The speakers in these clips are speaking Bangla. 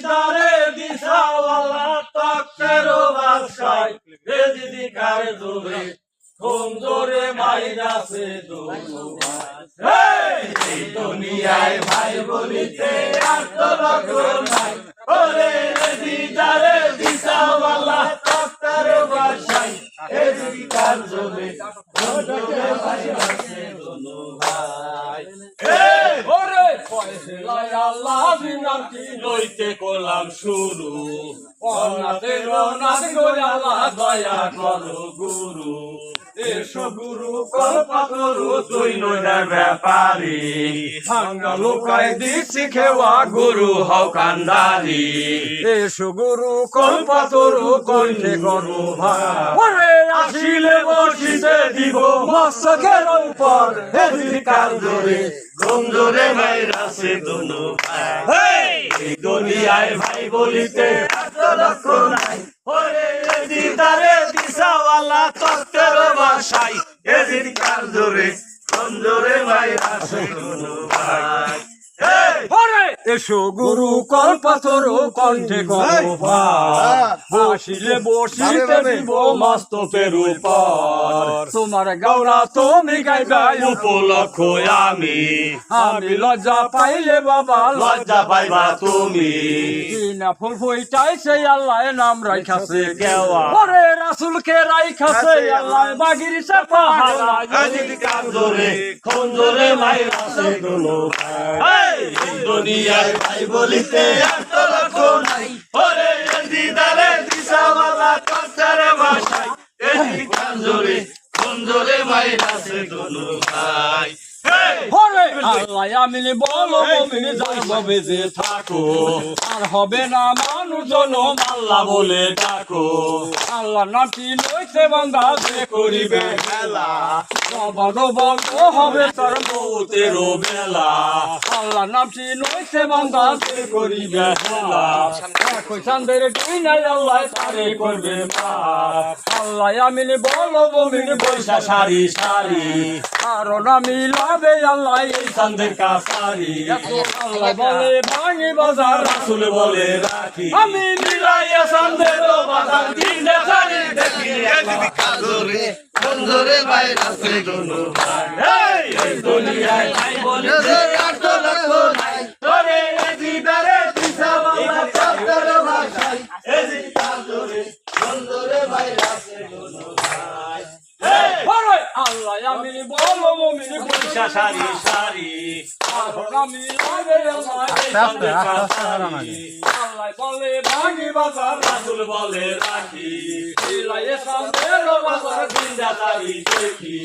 দিদারে দিশাওয়ালা তকের বাসায় এ দিদি কারে জোরে ঘুম জোরে মাইরাছে দুনু ভাই এই দুনিয়ায় ভাই বলিতে আর তো লক্ষণ নাই ওরে দিদারে দিশাওয়ালা তকের বাসায় এ দিদি কারে জোরে ঘুম জোরে মাইরাছে দুনু ভাই ওরে পয়সায় আল্লাহ বিনাতি লইতে করলাম শুরু অনাথে রনাথ করে আল্লাহ দয়া করো গুরু এসো গুরু কল্পতরু তুই নইদার ব্যাপারী ভাঙ্গা লোকায় দিচ্ছি খেওয়া গুরু হও কান্দারি এসো গুরু কল্পতরু কইতে করো ভাই আসিলে বসিতে দিব মস্তকের উপর হেদির কাল ধরে ঘুম জোরে মাইরাছে দুনু ভাই এই দুনিয়ায় ভাই বলিতে এত লক্ষ নাই ওরে দিদারে দিশাওয়ালা তকের বাসায় এদিন কাল জোরে ঘুম জোরে মাইরাছে দুনু ভাই এসো গুরু কল্পতর কণ্ঠে করো বসিলে বসিতে দিব মস্তকের উপর তোমার গাওনা তুমি গাইবা উপলক্ষ আমি লজ্জা পাইলে বাবা লজ্জা পাইবা তুমি না ফুল ফুইটাই সেই আল্লাহ নাম রাইখাছে কেওয়া ওরে রাসূলকে রাইখাছে আল্লাহ বাগির চাপা হাওয়া কাম ধরে কোন ধরে মাইরাছে দুনু ভাই দুনিয়ায় ভাই বলিতে এত লক্ষ নাই ওরে দিদারে দিশাওয়ালা তকের বাসায় এই কান জোরে কোন জোরে মাইরাছে দুনু ভাই আল্লাহ আমিনি বলো মুমিনি জানবো বেঁচে থাকো আর হবে না মানুষ জনম আল্লাহ বলে ডাকো আল্লাহ নামটি লইছে বান্দা যে করিবে খেলা সবারও বন্ধ হবে তার মৌতের বেলা আল্লাহ নামটি লইছে বান্দা যে করিবে খেলা চাঁদের দুই নাই আল্লাহ তারে করবে আল্লাহ আমিনি বলো মুমিনি বৈশা সারি সারি আর নামি লাভে আল্লাহ এই চাঁদের কাছারি আল্লাহ বলে ভাঙি বাজার রাসূল বলে রাখি আমি মিলাইয়া চাঁদের বাজার তিনটে সারি দেখি এদিকে কাজরে বন্ধরে মাইরাছে দুনু ভাই এই দুনিয়ায় ভাই বলিতে এত লক্ষ নাই তোরে দিদারে দিশাওয়ালা তকের বাসায় এদিকে কাজরে বন্ধরে মাইরাছে দুনু ভাই আল্লাহ আমি বলো মুমিন পয়সা সারি সারি আমি লাগে আল্লাহ বলে ভাঙি বাজার রাসূল বলে রাখি ইলায়ে সাদের বাজার দিনদা তারি দেখি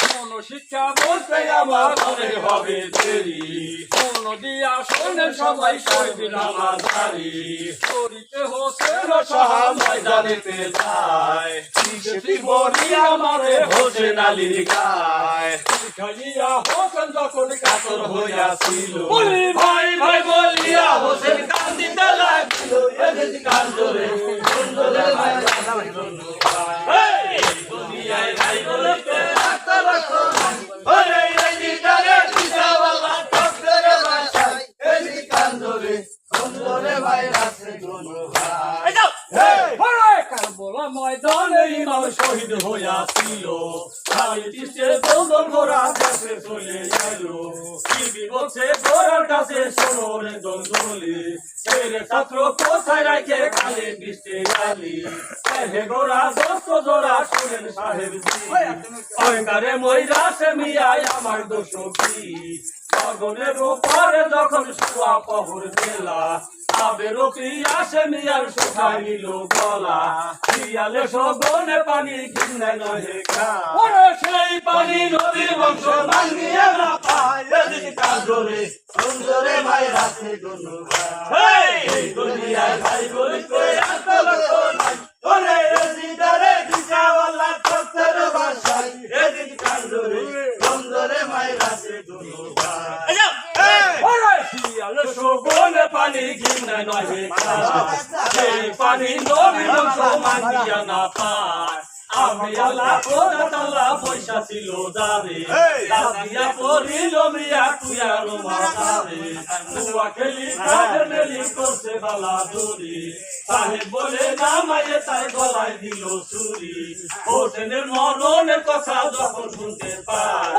কোন শিক্ষা বলতে আমার ঘরে হবে দেরি কোন দিয়া শুনে সবাই কইবি নামাজারি করিতে হোসেন সাহাব ময়দানেতে যায় শিখতি বলি আমারে হোসেন আলীর গায় খালিয়া হোসেন যখন কাতর হইয়াছিল বলি ভাই ভাই বলিয়া হোসেন কান্দিতে লাগিল এদিন কান ধরে বন্ধরে মাইরাছে দুনু ভাই এই দুনিয়ায় ভাই বলিতে এত লক্ষ নাই ওরে এই দিদারে দিশাওয়ালা তকের বাসায় এদিন কান ধরে বন্ধরে মাইরাছে দুনু ভাই কারবালা ময়দানে ইমাম শহীদ হইয়াছিল সাইটিসে দৌড় ঘোড়া দেশে চলে গেল টিভি বলছে ঘোড়ার কাছে সোনরে দন্দলি ছেড়ে ছাত্র কোথায় রাখে কালে বৃষ্টি গালি হে ঘোড়া দোস্ত জোড়া শুনেন সাহেব অহংকারে মইরাছে মিয়াই আমার দোষ কি গগনের উপরে যখন শুয়া পহর বেলা আবের আসে মিয়ার শুকাই নিল গলা শিয়ালে সগনে পানি কিনে নহে ওরে সেই পানি নদীর বংশ ভাঙিয়ে না পায় এদিকে কাজরে সুন্দরে মাইরাছে দুনু ভাই এই দুনিয়ায় ভাই বলিতে এত লক্ষ নাই ওরে দিদারে দিশাওয়ালা তকের বাসায় এদিকে কাজরে সুন্দরে মাইরাছে দুনু ভাই ওরে শিয়ালে সগনে পানি কিনে নহে সেই পানি নদীর বংশ ভাঙিয়ে না পায় আমি আল্লাহ কোদাতাল্লাহ পয়সা ছিল যারে দাদিয়া পড়িল মিয়া কুয়ার মাথারে কুয়া খেলি কাজে মেলি করছে বালা দূরি সাহেব বলে নামায়ে তাই গলায় দিল ছুরি হোসেনের মরণের কথা যখন শুনতে পায়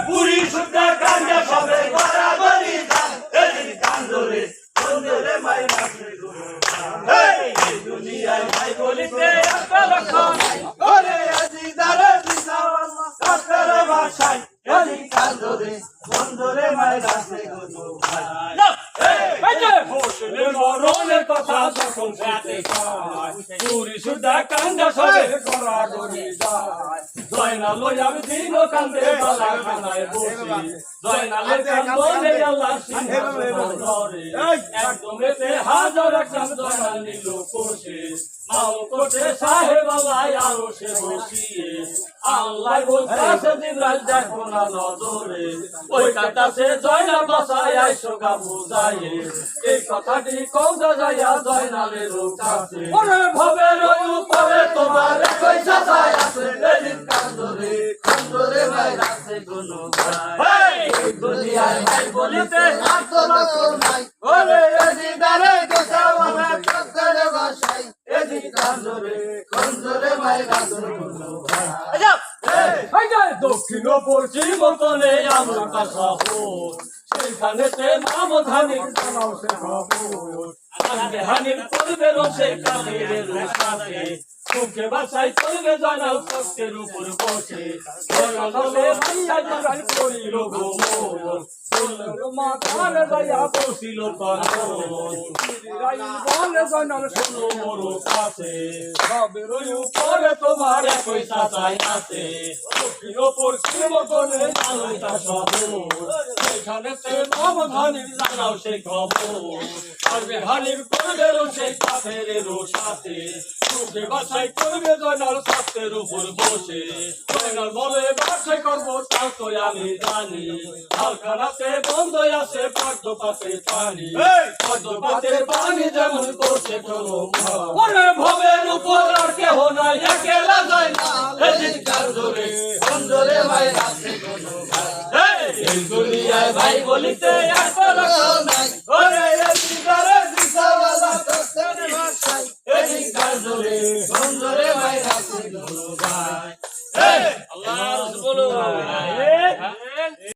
বুড়ি সুদ্ধা কান্দে সবে বরাবরই যান এদিন কান্দরে কান্দরে মাই রাখে দুনিয়ায় ভাই বলিতে একটা লক্ষণ ওরে আজিদারে দিশাওয়াল্লাহ কাছের ভাষায় এদিন কান্দরে কান্দরে মাই রাখে গো ভাই হোসেনের মরণের কথা যখন শুনতে পায় বুড়ি সুদ্ধা কান্দে সবে বরাবরই যায় জয়নাল আমি দিন কান্দে বালা খানায় বসি জয়নালের কান্দে আল্লাহ সিংহাসন ধরে একদমেতে হাজার একজন জয়নাল নিল কোষে মাল কোটে সাহেব আল্লাহ আরো সে বসিয়ে আল্লাহ বলতাছে জিবরাইল দেখো না নজরে ওই কাটাছে জয়নাল বসায় আইসো গা বুঝাইয়ে এই কথাটি কৌদা যাইয়া জয়নালের কাছে ওরে ভবের উপরে তোমার পয়সা যায় আছে এদিন কান্দরে কান্দরে ভাই রাখছে কোনো ভাই দুনিয়ায় ভাই বলিতে আর তো নাই ওরে আজিদারে গোসাওয়ালা চক্করে বসাই এদিন কান্দরে কান্দরে ভাই রাখছে কোনো ভাই দক্ষিণ পশ্চিম কোণে আমার কাছে সেখানেতে মামধানির জানাও সে খবর হানির করবে রসে কালের রসাতে মুখে বাসায় চলবে জয়নাল তক্তের উপর বসে জয়নালে ভাইয়া জয়নাল করিল গোমর মাথার যাইয়া বসিল বলে জয়নাল শোনো মোর কাছে সবের উপরে তোমার পয়সা চাই আছে দক্ষিণ পশ্চিম কোণে জানাইতা সবর সেখানেতে মামধানির জানাও সে খবর হানির করবে রসে কাফের রসাতে মুখে বাসায় করবে জয়নাল তক্তের উপর বসে জয়নাল বলে বাসায় করবো তাও তো আমি জানি হালখানাতে বন্ধ আছে পদ্ম পাতে পানি পদ্ম পাতে পানি যেমন করছে কোনো ভবের উপর আর কেহ নাই একেলা জয়নাল এদিন কান্দরে কান্দরে ভাই রাখছে কোনো ভাই এই দুনিয়ায় ভাই বলিতে এক লক্ষ